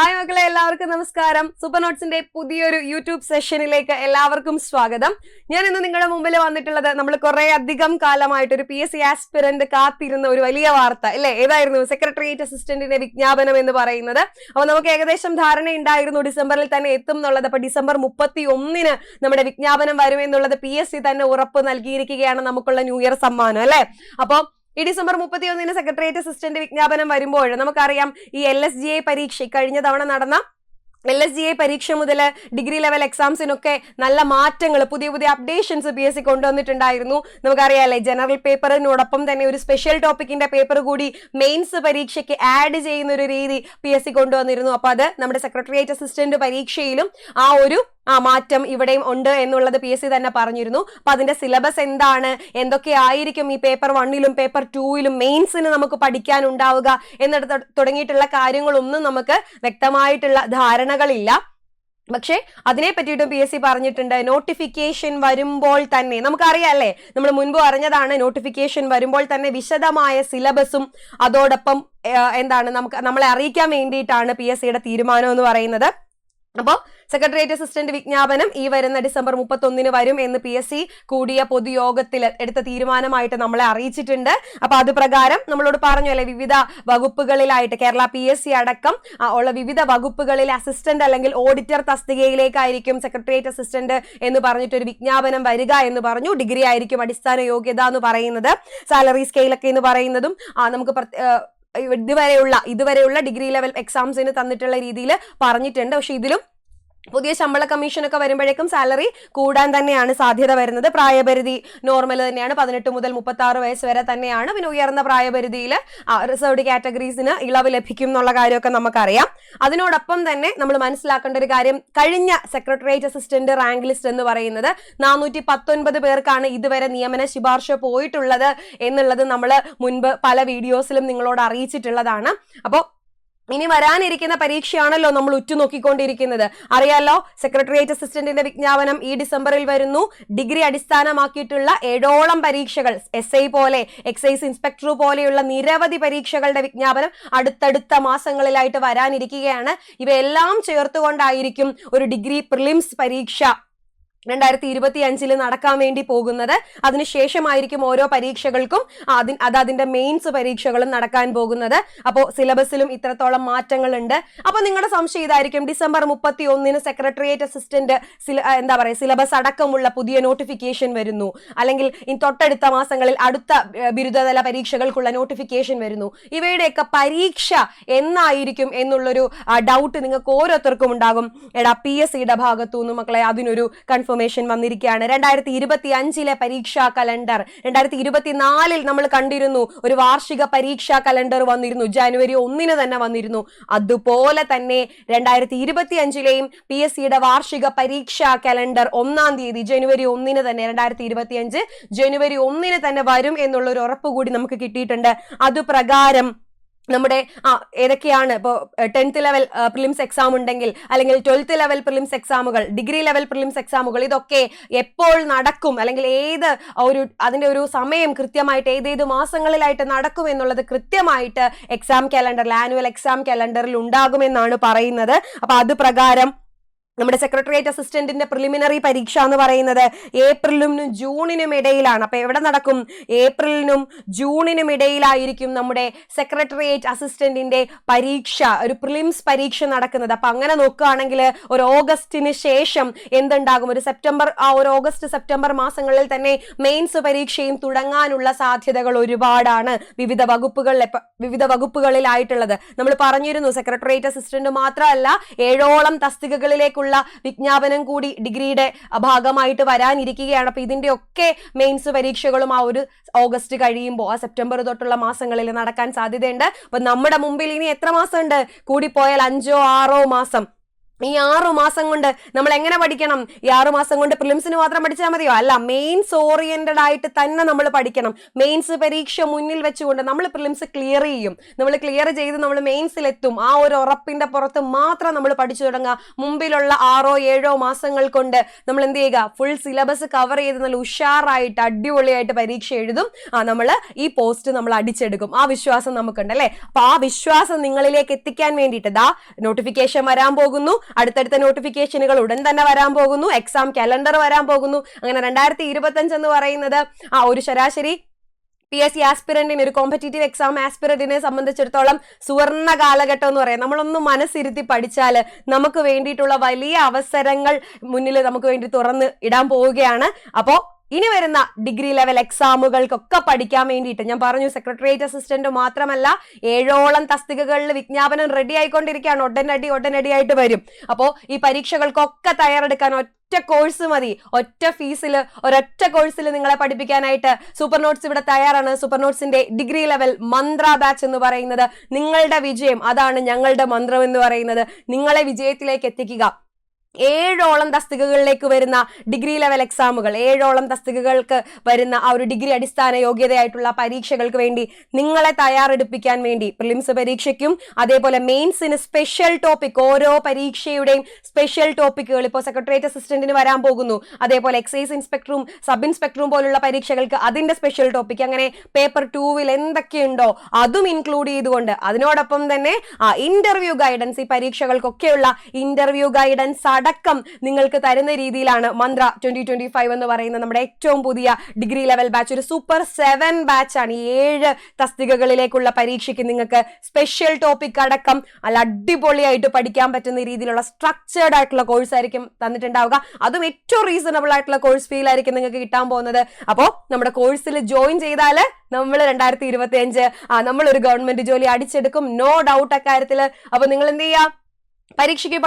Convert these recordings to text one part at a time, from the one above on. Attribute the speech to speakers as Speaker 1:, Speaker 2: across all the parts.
Speaker 1: Hi മക്കളെ, എല്ലാവർക്കും നമസ്കാരം. സൂപ്പർ നോട്ട്സിന്റെ പുതിയൊരു യൂട്യൂബ് സെഷനിലേക്ക് എല്ലാവർക്കും സ്വാഗതം. ഞാൻ ഇന്ന് നിങ്ങളുടെ മുമ്പിൽ വന്നിട്ടുള്ളത് നമ്മൾ കുറെ അധികം കാലമായിട്ട് ഒരു PSC ആസ്പിറന്റ് കാത്തിരുന്ന ഒരു വലിയ വാർത്ത അല്ലെ, ഏതായിരുന്നു? സെക്രട്ടേറിയറ്റ് അസിസ്റ്റന്റിന്റെ വിജ്ഞാപനം എന്ന് പറയുന്നത്. അപ്പൊ നമുക്ക് ഏകദേശം ധാരണയുണ്ടായിരുന്നു ഡിസംബറിൽ തന്നെ എത്തും എന്നുള്ളത്. അപ്പൊ ഡിസംബർ 31 നമ്മുടെ വിജ്ഞാപനം വരുമെന്നുള്ളത് PSC തന്നെ ഉറപ്പ് നൽകിയിരിക്കുകയാണ് നമുക്കുള്ള ന്യൂ ഇയർ സമ്മാനം അല്ലെ. അപ്പൊ ഈ ഡിസംബർ 31 സെക്രട്ടേറിയറ്റ് അസിസ്റ്റന്റ് വിജ്ഞാപനം വരുമ്പോൾ നമുക്കറിയാം ഈ LSGA പരീക്ഷ കഴിഞ്ഞ തവണ നടന്ന LSGA പരീക്ഷ മുതൽ ഡിഗ്രി ലെവൽ എക്സാംസിനൊക്കെ നല്ല മാറ്റങ്ങൾ, പുതിയ അപ്ഡേഷൻസ് PSC കൊണ്ടുവന്നിട്ടുണ്ടായിരുന്നു. നമുക്കറിയാമല്ലേ, ജനറൽ പേപ്പറിനോടൊപ്പം തന്നെ ഒരു സ്പെഷ്യൽ ടോപ്പിക്കിന്റെ പേപ്പർ കൂടി മെയിൻസ് പരീക്ഷയ്ക്ക് ആഡ് ചെയ്യുന്ന ഒരു രീതി PSC കൊണ്ടുവന്നിരുന്നു. അപ്പൊ അത് നമ്മുടെ സെക്രട്ടേറിയറ്റ് അസിസ്റ്റന്റ് പരീക്ഷയിലും ആ മാറ്റം ഇവിടെയും ഉണ്ട് എന്നുള്ളത് PSC തന്നെ പറഞ്ഞിരുന്നു. അപ്പൊ അതിന്റെ സിലബസ് എന്താണ്, എന്തൊക്കെ ആയിരിക്കും ഈ പേപ്പർ 1ലും പേപ്പർ 2ലും മെയിൻസിന് നമുക്ക് പഠിക്കാനുണ്ടാവുക എന്നിട്ട് തുടങ്ങിയിട്ടുള്ള കാര്യങ്ങളൊന്നും നമുക്ക് വ്യക്തമായിട്ടുള്ള ധാരണകളില്ല. പക്ഷെ അതിനെ പറ്റിയിട്ടും PSC പറഞ്ഞിട്ടുണ്ട്. നോട്ടിഫിക്കേഷൻ വരുമ്പോൾ തന്നെ നമുക്കറിയാം അല്ലേ, നമ്മൾ മുൻപ് അറിഞ്ഞതാണ്, നോട്ടിഫിക്കേഷൻ വരുമ്പോൾ തന്നെ വിശദമായ സിലബസും അതോടൊപ്പം നമ്മളെ അറിയിക്കാൻ വേണ്ടിയിട്ടാണ് PSCയുടെ തീരുമാനം എന്ന് പറയുന്നത്. അപ്പോൾ സെക്രട്ടേറിയറ്റ് അസിസ്റ്റന്റ് വിജ്ഞാപനം ഈ വരുന്ന ഡിസംബർ 31 വരും എന്ന് PSC കൂടിയ പൊതുയോഗത്തിൽ എടുത്ത തീരുമാനമായിട്ട് നമ്മളെ അറിയിച്ചിട്ടുണ്ട്. അപ്പൊ അത് പ്രകാരം നമ്മളോട് പറഞ്ഞു അല്ലെ, വിവിധ വകുപ്പുകളിലായിട്ട് കേരള PSC അടക്കം ഉള്ള വിവിധ വകുപ്പുകളിലെ അസിസ്റ്റന്റ് അല്ലെങ്കിൽ ഓഡിറ്റർ തസ്തികയിലേക്കായിരിക്കും സെക്രട്ടേറിയറ്റ് അസിസ്റ്റന്റ് എന്ന് പറഞ്ഞിട്ടൊരു വിജ്ഞാപനം വരിക എന്ന് പറഞ്ഞു. ഡിഗ്രി ആയിരിക്കും അടിസ്ഥാന യോഗ്യത എന്ന് പറയുന്നത്. സാലറി സ്കെയിലൊക്കെ എന്ന് പറയുന്നതും നമുക്ക് ഇതുവരെയുള്ള ഡിഗ്രി ലെവൽ എക്സാംസിന് തന്നിട്ടുള്ള രീതിയിൽ പറഞ്ഞിട്ടുണ്ട്. പക്ഷെ ഇതിലും പുതിയ ശമ്പള കമ്മീഷനൊക്കെ വരുമ്പോഴേക്കും സാലറി കൂടാൻ തന്നെയാണ് സാധ്യത വരുന്നത്. പ്രായപരിധി നോർമൽ തന്നെയാണ്, 18 മുതൽ 36 വയസ്സ് വരെ തന്നെയാണ്. പിന്നെ ഉയർന്ന പ്രായപരിധിയിൽ റിസർവ്ഡ് കാറ്റഗറീസിന് ഇളവ് ലഭിക്കും എന്നുള്ള കാര്യമൊക്കെ നമുക്കറിയാം. അതിനോടൊപ്പം തന്നെ നമ്മൾ മനസ്സിലാക്കേണ്ട ഒരു കാര്യം, കഴിഞ്ഞ സെക്രട്ടേറിയറ്റ് അസിസ്റ്റന്റ് റാങ്ക് ലിസ്റ്റ് എന്ന് പറയുന്നത് 419 പേർക്കാണ് ഇതുവരെ നിയമന ശുപാർശ പോയിട്ടുള്ളത് എന്നുള്ളത് നമ്മൾ മുൻപ് പല വീഡിയോസിലും നിങ്ങളോട് അറിയിച്ചിട്ടുള്ളതാണ്. അപ്പോൾ ഇനി വരാനിരിക്കുന്ന പരീക്ഷയാണല്ലോ നമ്മൾ ഉറ്റുനോക്കിക്കൊണ്ടിരിക്കുന്നത്. അറിയാലോ, സെക്രട്ടേറിയറ്റ് അസിസ്റ്റന്റിന്റെ വിജ്ഞാപനം ഈ ഡിസംബറിൽ വരുന്നു. ഡിഗ്രി അടിസ്ഥാനമാക്കിയിട്ടുള്ള 7ഓളം പരീക്ഷകൾ, SI പോലെ, എക്സൈസ് ഇൻസ്പെക്ടർ പോലെയുള്ള നിരവധി പരീക്ഷകളുടെ വിജ്ഞാപനം അടുത്തടുത്ത മാസങ്ങളിലായിട്ട് വരാനിരിക്കുകയാണ്. ഇവയെല്ലാം ചേർത്തുകൊണ്ടായിരിക്കും ഒരു ഡിഗ്രി പ്രിലിംസ് പരീക്ഷ 2025 നടക്കാൻ വേണ്ടി പോകുന്നത്. അതിനുശേഷമായിരിക്കും ഓരോ പരീക്ഷകൾക്കും അതിന്റെ മെയിൻസ് പരീക്ഷകളും നടക്കാൻ പോകുന്നത്. അപ്പോൾ സിലബസിലും ഇത്രത്തോളം മാറ്റങ്ങളുണ്ട്. അപ്പൊ നിങ്ങളുടെ സംശയം ഇതായിരിക്കും, ഡിസംബർ 31 സെക്രട്ടേറിയറ്റ് അസിസ്റ്റന്റ് സിലബസ് അടക്കമുള്ള പുതിയ നോട്ടിഫിക്കേഷൻ വരുന്നു, അല്ലെങ്കിൽ തൊട്ടടുത്ത മാസങ്ങളിൽ അടുത്ത ബിരുദതല പരീക്ഷകൾക്കുള്ള നോട്ടിഫിക്കേഷൻ വരുന്നു. ഇവയുടെയൊക്കെ പരീക്ഷ എന്നായിരിക്കും എന്നുള്ളൊരു ഡൗട്ട് നിങ്ങൾക്ക് ഓരോരുത്തർക്കും ഉണ്ടാകും. PSCയുടെ ഭാഗത്തുനിന്ന് മക്കളെ അതിനൊരു കൺഫർമേഷൻ വന്നിരിക്കുകയാണ്. 2025 പരീക്ഷാ കലണ്ടർ 2024 നമ്മൾ കണ്ടിരുന്നു, ഒരു വാർഷിക പരീക്ഷാ കലണ്ടർ വന്നിരുന്നു. ജനുവരി 1 തന്നെ വന്നിരുന്നു. അതുപോലെ തന്നെ 2025 PSCയുടെ വാർഷിക പരീക്ഷാ കലണ്ടർ 1-ാം തീയതി ജനുവരി 1 തന്നെ 2025 ജനുവരി 1 തന്നെ വരും എന്നുള്ള ഒരു ഉറപ്പ് കൂടി നമുക്ക് കിട്ടിയിട്ടുണ്ട്. അതുപ്രകാരം നമ്മുടെ ഏതൊക്കെയാണ് ഇപ്പോൾ 10th ലെവൽ പ്രിലിംസ് എക്സാം ഉണ്ടെങ്കിൽ, അല്ലെങ്കിൽ 12th ലെവൽ പ്രിലിംസ് എക്സാമുകൾ, ഡിഗ്രി ലെവൽ പ്രിലിംസ് എക്സാമുകൾ, ഇതൊക്കെ എപ്പോൾ നടക്കും, അല്ലെങ്കിൽ അതിന്റെ ഒരു സമയം കൃത്യമായിട്ട് ഏതേത് മാസങ്ങളിലായിട്ട് നടക്കും എന്നുള്ളത് കൃത്യമായിട്ട് എക്സാം കാലണ്ടറിൽ, ആനുവൽ എക്സാം കാലണ്ടറിൽ ഉണ്ടാകുമെന്നാണ് പറയുന്നത്. അപ്പൊ അത് പ്രകാരം നമ്മുടെ സെക്രട്ടേറിയറ്റ് അസിസ്റ്റന്റിന്റെ പ്രിലിമിനറി പരീക്ഷ എന്ന് പറയുന്നത് ഏപ്രിലിനും ജൂണിനും ഇടയിലാണ്. അപ്പൊ എവിടെ നടക്കും? ഏപ്രിലിനും ജൂണിനും ഇടയിലായിരിക്കും നമ്മുടെ സെക്രട്ടേറിയറ്റ് അസിസ്റ്റന്റിന്റെ പരീക്ഷ, ഒരു പ്രിലിംസ് പരീക്ഷ നടക്കുന്നത്. അപ്പൊ അങ്ങനെ നോക്കുകയാണെങ്കിൽ ഒരു ഓഗസ്റ്റിന് ശേഷം എന്തുണ്ടാകും? ഒരു ഓഗസ്റ്റ് സെപ്റ്റംബർ മാസങ്ങളിൽ തന്നെ മെയിൻസ് പരീക്ഷയും തുടങ്ങാനുള്ള സാധ്യതകൾ ഒരുപാടാണ് വിവിധ വകുപ്പുകളിലായിട്ടുള്ളത്. നമ്മൾ പറഞ്ഞിരുന്നു, സെക്രട്ടേറിയറ്റ് അസിസ്റ്റന്റ് മാത്രമല്ല 7ഓളം തസ്തികകളിലേക്കുള്ള വിജ്ഞാപനം കൂടി ഡിഗ്രിയുടെ ഭാഗമായിട്ട് വരാനിരിക്കുകയാണ്. അപ്പൊ ഇതിന്റെ ഒക്കെ മെയിൻസ് പരീക്ഷകളും ഒരു ഓഗസ്റ്റ് കഴിയുമ്പോൾ സെപ്റ്റംബർ തൊട്ടുള്ള മാസങ്ങളിൽ നടക്കാൻ സാധ്യതയുണ്ട്. അപ്പൊ നമ്മുടെ മുമ്പിൽ ഇനി എത്ര മാസം ഉണ്ട്? കൂടിപ്പോയാൽ 5-6 മാസം. ഈ 6 മാസം കൊണ്ട് നമ്മൾ എങ്ങനെ പഠിക്കണം? ഈ 6 മാസം കൊണ്ട് പ്രിലിംസിന് മാത്രം പഠിച്ചാൽ മതിയോ? അല്ല, മെയിൻസ് ഓറിയന്റഡ് ആയിട്ട് തന്നെ നമ്മൾ പഠിക്കണം. മെയിൻസ് പരീക്ഷ മുന്നിൽ വെച്ചുകൊണ്ട് നമ്മൾ പ്രിലിംസ് ക്ലിയർ ചെയ്യും. നമ്മൾ ക്ലിയർ ചെയ്ത് നമ്മൾ മെയിൻസിലെത്തും. ആ ഒരു ഉറപ്പിന്റെ പുറത്ത് മാത്രം നമ്മൾ പഠിച്ചു തുടങ്ങുക. മുമ്പിലുള്ള 6-7 മാസങ്ങൾ കൊണ്ട് നമ്മൾ എന്ത് ചെയ്യുക? ഫുൾ സിലബസ് കവർ ചെയ്ത് നല്ല ഉഷാറായിട്ട് അടിപൊളിയായിട്ട് പരീക്ഷ എഴുതും. നമ്മൾ ഈ പോസ്റ്റ് നമ്മൾ അടിച്ചെടുക്കും. ആ വിശ്വാസം നമുക്കുണ്ട് അല്ലെ? അപ്പൊ ആ വിശ്വാസം നിങ്ങളിലേക്ക് എത്തിക്കാൻ വേണ്ടിയിട്ട് നോട്ടിഫിക്കേഷൻ വരാൻ പോകുന്നു. അടുത്തടുത്ത നോട്ടിഫിക്കേഷനുകൾ ഉടൻ തന്നെ വരാൻ പോകുന്നു. എക്സാം കാലണ്ടർ വരാൻ പോകുന്നു. അങ്ങനെ 2025 എന്ന് പറയുന്നത് ഒരു ശരാശരി PSC ആസ്പിറന്റിന്, ഒരു കോമ്പറ്റീറ്റീവ് എക്സാം ആസ്പിറന്റിനെ സംബന്ധിച്ചിടത്തോളം സുവർണ കാലഘട്ടം എന്ന് പറയാം. നമ്മളൊന്ന് മനസ്സിരുത്തി പഠിച്ചാൽ നമുക്ക് വേണ്ടിയിട്ടുള്ള വലിയ അവസരങ്ങൾ മുന്നിൽ നമുക്ക് വേണ്ടി തുറന്ന് ഇടാൻ പോവുകയാണ്. അപ്പോ ഇനി വരുന്ന ഡിഗ്രി ലെവൽ എക്സാമുകൾക്കൊക്കെ പഠിക്കാൻ വേണ്ടിയിട്ട് ഞാൻ പറഞ്ഞു, സെക്രട്ടേറിയറ്റ് അസിസ്റ്റന്റ് മാത്രമല്ല 7ഓളം തസ്തികകളിൽ വിജ്ഞാപനം റെഡി ആയിക്കൊണ്ടിരിക്കുകയാണ്. ഉടനടിയായിട്ട് വരും. അപ്പോ ഈ പരീക്ഷകൾക്കൊക്കെ തയ്യാറെടുക്കാൻ ഒറ്റ കോഴ്സ് മതി. ഒറ്റ ഫീസിൽ ഒരൊറ്റ കോഴ്സിൽ നിങ്ങളെ പഠിപ്പിക്കാനായിട്ട് സൂപ്പർ നോട്ട്സ് ഇവിടെ തയ്യാറാണ്. സൂപ്പർ നോട്ട്സിന്റെ ഡിഗ്രി ലെവൽ മന്ത്ര ബാച്ച് എന്ന് പറയുന്നത് നിങ്ങളുടെ വിജയം, അതാണ് ഞങ്ങളുടെ മന്ത്രം എന്ന് പറയുന്നത്. നിങ്ങളെ വിജയത്തിലേക്ക് എത്തിക്കുക. 7ഓളം തസ്തികകളിലേക്ക് വരുന്ന ഡിഗ്രി ലെവൽ എക്സാമുകൾ, 7ഓളം തസ്തികകൾക്ക് വരുന്ന ആ ഒരു ഡിഗ്രി അടിസ്ഥാന യോഗ്യതയായിട്ടുള്ള പരീക്ഷകൾക്ക് വേണ്ടി നിങ്ങളെ തയ്യാറെടുപ്പിക്കാൻ വേണ്ടി പ്രിലിംസ് പരീക്ഷയ്ക്കും അതേപോലെ മെയിൻസിന് സ്പെഷ്യൽ ടോപ്പിക്, ഓരോ പരീക്ഷയുടെയും സ്പെഷ്യൽ ടോപ്പിക്കുകൾ ഇപ്പോൾ സെക്രട്ടേറിയറ്റ് അസിസ്റ്റന്റിന് വരാൻ പോകുന്നു. അതേപോലെ എക്സൈസ് ഇൻസ്പെക്ടറും സബ് ഇൻസ്പെക്ടറും പോലുള്ള പരീക്ഷകൾക്ക് അതിന്റെ സ്പെഷ്യൽ ടോപ്പിക്, അങ്ങനെ പേപ്പർ 2-ൽ എന്തൊക്കെയുണ്ടോ അതും ഇൻക്ലൂഡ് ചെയ്തുകൊണ്ട് അതിനോടൊപ്പം തന്നെ ഇന്റർവ്യൂ ഗൈഡൻസ്, ഈ പരീക്ഷകൾക്കൊക്കെയുള്ള ഇന്റർവ്യൂ ഗൈഡൻസ് അടക്കം നിങ്ങൾക്ക് തരുന്ന രീതിയിലാണ് മന്ത്ര 2025 എന്ന് പറയുന്ന നമ്മുടെ ഏറ്റവും പുതിയ ഡിഗ്രി ലെവൽ ബാച്ച്. ഒരു സൂപ്പർ 7 ബാച്ചാണ്. 7 തസ്തികകളിലേക്കുള്ള പരീക്ഷയ്ക്ക് നിങ്ങൾക്ക് സ്പെഷ്യൽ ടോപ്പിക് അടക്കം അല്ല അടിപൊളിയായിട്ട് പഠിക്കാൻ പറ്റുന്ന രീതിയിലുള്ള സ്ട്രക്ചേർഡ് ആയിട്ടുള്ള കോഴ്സ് ആയിരിക്കും തന്നിട്ടുണ്ടാവുക. അതും ഏറ്റവും റീസണബിൾ ആയിട്ടുള്ള കോഴ്സ് ഫീൽ ആയിരിക്കും നിങ്ങൾക്ക് കിട്ടാൻ പോകുന്നത്. അപ്പോ നമ്മുടെ കോഴ്സിൽ ജോയിൻ ചെയ്താൽ നമ്മൾ 2025 നമ്മളൊരു ഗവൺമെന്റ് ജോലി അടിച്ചെടുക്കും. നോ ഡൗട്ട് അക്കാര്യത്തിൽ. അപ്പൊ നിങ്ങൾ എന്ത് ചെയ്യുക? പരീക്ഷയ്ക്ക്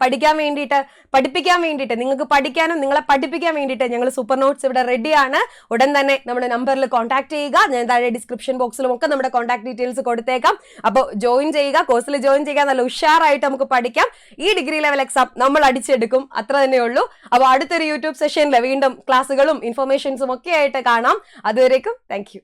Speaker 1: പഠിക്കാൻ വേണ്ടിയിട്ട് നിങ്ങൾക്ക് പഠിക്കാനും നിങ്ങളെ പഠിപ്പിക്കാൻ വേണ്ടിയിട്ട് ഞങ്ങൾ സൂപ്പർ നോട്ട്സ് ഇവിടെ റെഡിയാണ്. ഉടൻ തന്നെ നമ്മുടെ നമ്പറിൽ കോൺടാക്ട് ചെയ്യുക. ഞാൻ താഴെ ഡിസ്ക്രിപ്ഷൻ ബോക്സിലും ഒക്കെ നമ്മുടെ കോൺടാക്ട് ഡീറ്റെയിൽസ് കൊടുത്തേക്കാം. അപ്പോൾ ജോയിൻ ചെയ്യുക, കോഴ്സിൽ ജോയിൻ ചെയ്യുക. നല്ല ഉഷാറായിട്ട് നമുക്ക് പഠിക്കാം. ഈ ഡിഗ്രി ലെവൽ എക്സാം നമ്മൾ അടിച്ചെടുക്കും. അത്ര തന്നെ ഉള്ളൂ. അപ്പോൾ അടുത്തൊരു യൂട്യൂബ് സെഷനിൽ വീണ്ടും ക്ലാസ്സുകളും ഇൻഫർമേഷൻസും ഒക്കെ ആയിട്ട് കാണാം. അതുവരേക്കും താങ്ക് യു.